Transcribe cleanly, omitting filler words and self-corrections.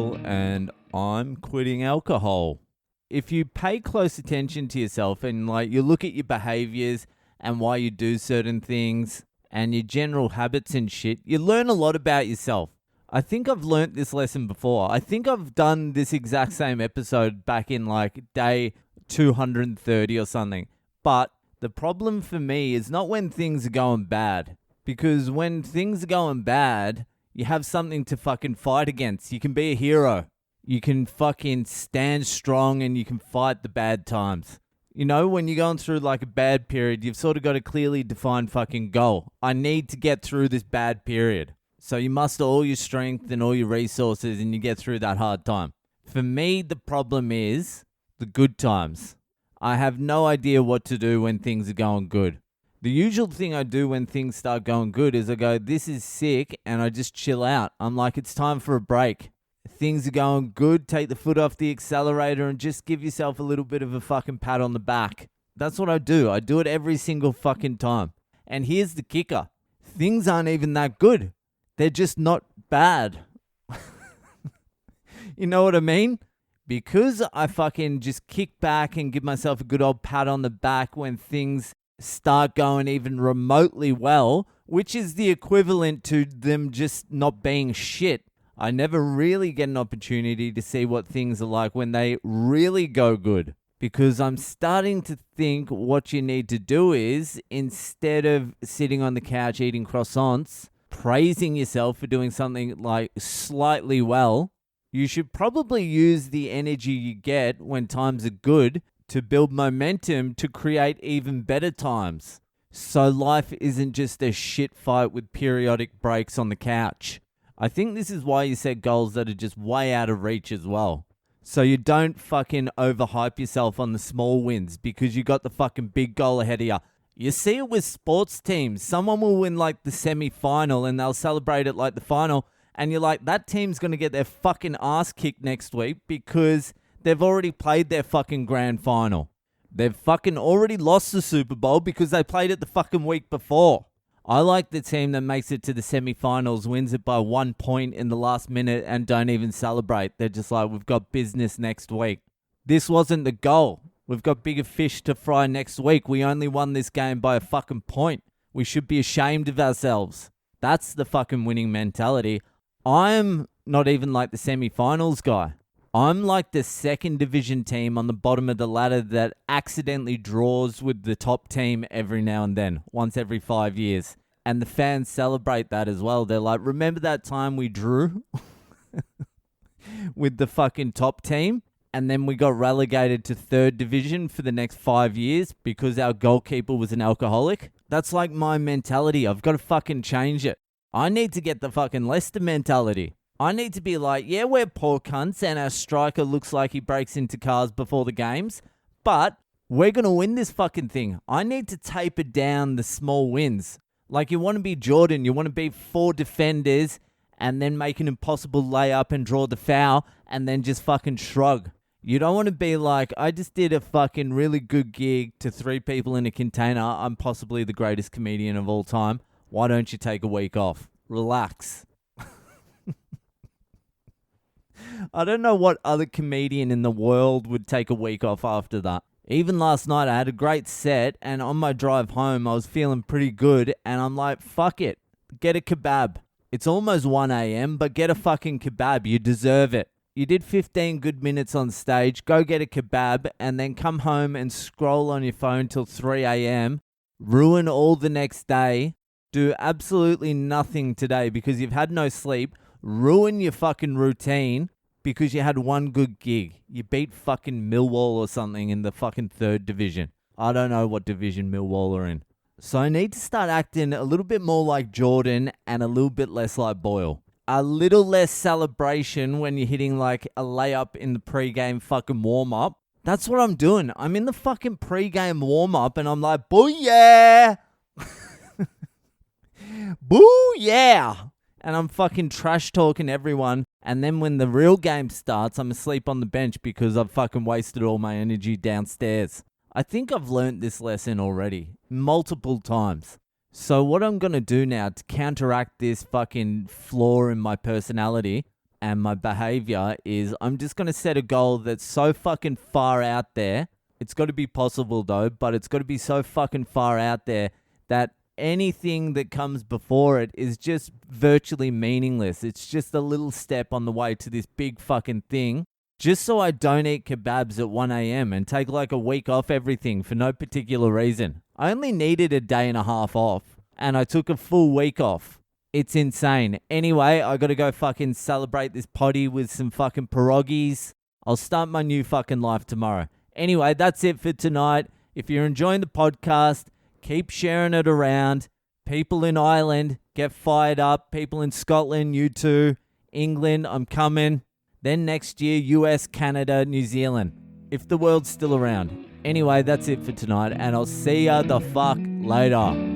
Boyle, and I'm quitting alcohol. If you pay close attention to yourself and you look at your behaviors and why you do certain things and your general habits and shit, you learn a lot about yourself. I think I've learnt this lesson before. I think I've done this exact same episode back in day 230 or something. But the problem for me is not when things are going bad. Because when things are going bad, you have something to fucking fight against. You can be a hero. You can fucking stand strong and you can fight the bad times. You know, when you're going through a bad period, you've sort of got a clearly defined fucking goal. I need to get through this bad period. So you muster all your strength and all your resources and you get through that hard time. For me, the problem is the good times. I have no idea what to do when things are going good. The usual thing I do when things start going good is I go, this is sick, and I just chill out. I'm like, it's time for a break. Things are going good, take the foot off the accelerator and just give yourself a little bit of a fucking pat on the back. That's what I do. I do it every single fucking time. And here's the kicker. Things aren't even that good. They're just not bad. You know what I mean? Because I fucking just kick back and give myself a good old pat on the back when things start going even remotely well, which is the equivalent to them just not being shit. I never really get an opportunity to see what things are like when they really go good. Because I'm starting to think what you need to do is, instead of sitting on the couch eating croissants, praising yourself for doing something slightly well, you should probably use the energy you get when times are good to build momentum to create even better times. So life isn't just a shit fight with periodic breaks on the couch. I think this is why you set goals that are just way out of reach as well. So you don't fucking overhype yourself on the small wins because you got the fucking big goal ahead of you. You see it with sports teams. Someone will win the semi-final and they'll celebrate it like the final. And you're like, that team's going to get their fucking ass kicked next week because they've already played their fucking grand final. They've fucking already lost the Super Bowl because they played it the fucking week before. I like the team that makes it to the semi-finals, wins it by 1 point in the last minute and don't even celebrate. They're just like, we've got business next week. This wasn't the goal. We've got bigger fish to fry next week. We only won this game by a fucking point. We should be ashamed of ourselves. That's the fucking winning mentality. I'm not even like the semi-finals guy. I'm like the second division team on the bottom of the ladder that accidentally draws with the top team every now and then, once every 5 years. And the fans celebrate that as well. They're like, remember that time we drew with the fucking top team? And then we got relegated to third division for the next 5 years because our goalkeeper was an alcoholic? That's like my mentality. I've got to fucking change it. I need to get the fucking Leicester mentality. I need to be like, yeah, we're poor cunts and our striker looks like he breaks into cars before the games, but we're going to win this fucking thing. I need to taper down the small wins. You want to be Jordan, you want to beat 4 defenders and then make an impossible layup and draw the foul and then just fucking shrug. You don't want to be like, I just did a fucking really good gig to 3 people in a container. I'm possibly the greatest comedian of all time. Why don't you take a week off? Relax. I don't know what other comedian in the world would take a week off after that. Even last night, I had a great set, and on my drive home, I was feeling pretty good, and I'm like, fuck it. Get a kebab. It's almost 1 a.m., but get a fucking kebab. You deserve it. You did 15 good minutes on stage. Go get a kebab, and then come home and scroll on your phone till 3 a.m. Ruin all the next day. Do absolutely nothing today because you've had no sleep. Ruin your fucking routine because you had one good gig. You beat fucking Millwall or something in the fucking third division. I don't know what division Millwall are in. So I need to start acting a little bit more like Jordan and a little bit less like Boyle. A little less celebration when you're hitting a layup in the pre-game fucking warm-up. That's what I'm doing. I'm in the fucking pre-game warm-up and I'm like, booyah! Booyah! And I'm fucking trash talking everyone. And then when the real game starts, I'm asleep on the bench because I've fucking wasted all my energy downstairs. I think I've learned this lesson already multiple times. So what I'm going to do now to counteract this fucking flaw in my personality, and my behavior is I'm just going to set a goal that's so fucking far out there. It's got to be possible though, but it's got to be so fucking far out there that anything that comes before it is just virtually meaningless. It's just a little step on the way to this big fucking thing. Just so I don't eat kebabs at 1 a.m. and take like a week off everything for no particular reason. I only needed a day and a half off, and I took a full week off. It's insane. Anyway, I gotta go fucking celebrate this potty with some fucking pierogies. I'll start my new fucking life tomorrow. Anyway, that's it for tonight. If you're enjoying the podcast, keep sharing it around. People in Ireland, get fired up. People in Scotland, you too. England, I'm coming. Then next year, US, Canada, New Zealand. If the world's still around. Anyway, that's it for tonight, and I'll see ya the fuck later.